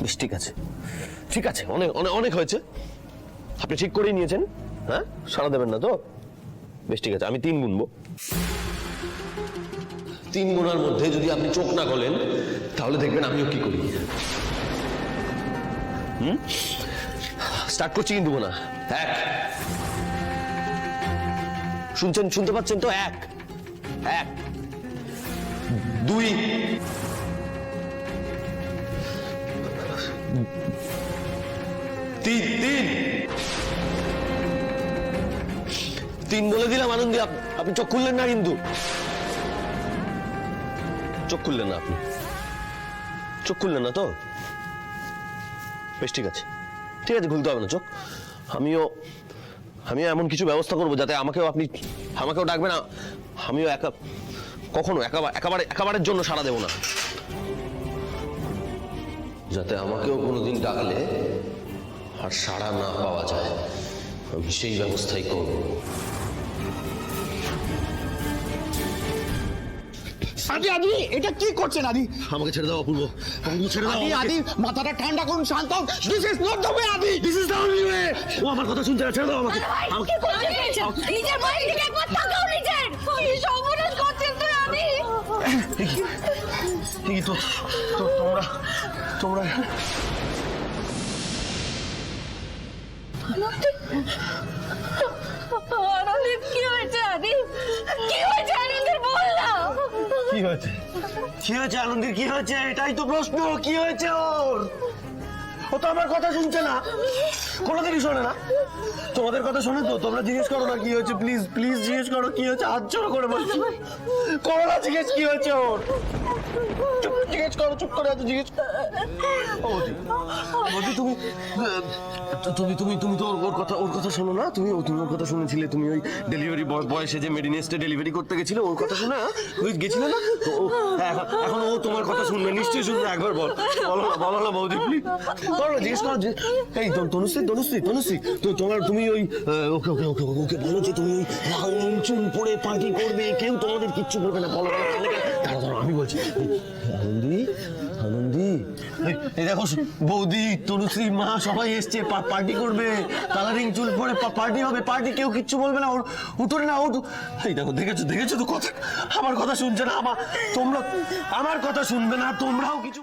বেশ ঠিক আছে, ঠিক আছে, অনেক অনেক অনেক হয়েছে। আপনি ঠিক করেই নিয়েছেন। হ্যাঁ, সাড়া দেবেন না তো? বেশ ঠিক আছে, আমি 3 গুনবো। 3 গুনার মধ্যে যদি আপনি চোখ না খোলেন তাহলে দেখবেন আমিও কি করি। স্টার্ট করছি কিন্তু না। 1, শুনছেন, শুনতে পাচ্ছেন তো? 1, 2, 3 বলে দিলাম আনন্দী। আপনি চোখ খুললেন না কিন্তু, চোখ খুললেন না, আপনি চোখ খুললেন না তো? বেশ ঠিক আছে, ঠিক আছে, খুলতে হবে না চোখ। আমিও এমন কিছু ব্যবস্থা করবো যাতে আমাকেও ডাকবে না। আমিও কখনো একেবারের জন্য সাড়া দেব না, যাতে আমাকেও কোনোদিন ডাকলে আর সাড়া না পাওয়া যায়। আমি সেই ব্যবস্থাই করব। আদি আদি এটা কি করছেন আদি? আমাকে ছেড়ে দাও অপূর্ব, আমাকে ছেড়ে দাও। আদি আদি মাথাটা ঠান্ডা করুন, শান্ত হন। This is not the way Adi, this is the only way. ও আমার কথা শুনছে না, ছেড়ে দাও আমাকে। কি করছেন? নিজের ভাইয়ের দিকে একবার তাকাও নিজের। কি সর্বনাশ করছেন তুই আদি? এই তো তোমরা আনন্দের কি হয়েছে আদি? কি হয়েছে আনন্দের, বল না। কি হয়েছে? কি হয়েছে আনন্দীর? কি হয়েছে? এটাই তো প্রশ্ন। কি হয়েছে ওর? ও তো আমার কথা শুনছে না, কোনোদিনই শোনে না। তোমাদের কথা শোনে তো? তোমরা জিজ্ঞেস করো না কি হয়েছে, প্লিজ প্লিজ জিজ্ঞেস করো কি হয়েছে। হাত জোড়ো করে বলছি, করো না জিজ্ঞেস কি হয়েছে ওর। জিজ্ঞেস করো, চুপ করে আছে জিজ্ঞেস করো। বলছি তুমি তুমি তুমি তো ওর কথা শোনো না? তুমি ওর কথা শুনেছিলে? তুমি ওই ডেলিভারি বয়সে যে মেডিনেস্টে ডেলিভারি করতে গেছিলে, ওর কথা শুনে ওই গেছিলে না? তো এখন ও তোমার কথা শুনবে, নিশ্চয়ই শুনবে। একবার বলো না বৌদি প্লিজ, করো না, জিজ্ঞেস করো। এই তনুশ্রী তো তুমি ওই ওকে বলো যে তুমি ওই রঙিন চুল পরে পার্টি করবে, কেউ তোমাদের কিচ্ছু করবে না। বলো দাঁড়া, আমি বলছি। আনন্দী এই দেখো, বৌদি, তনুশ্রী, মা সবাই এসছে, পার্টি করবে। কালারিং চুল পরে পার্টি হবে, পার্টি, কেউ কিচ্ছু বলবে না। ওর উঠোরে না, এই দেখো, দেখেছো তো কথা, আমার কথা শুনছে না। তোমরা আমার কথা শুনবে না, তোমরাও কিছু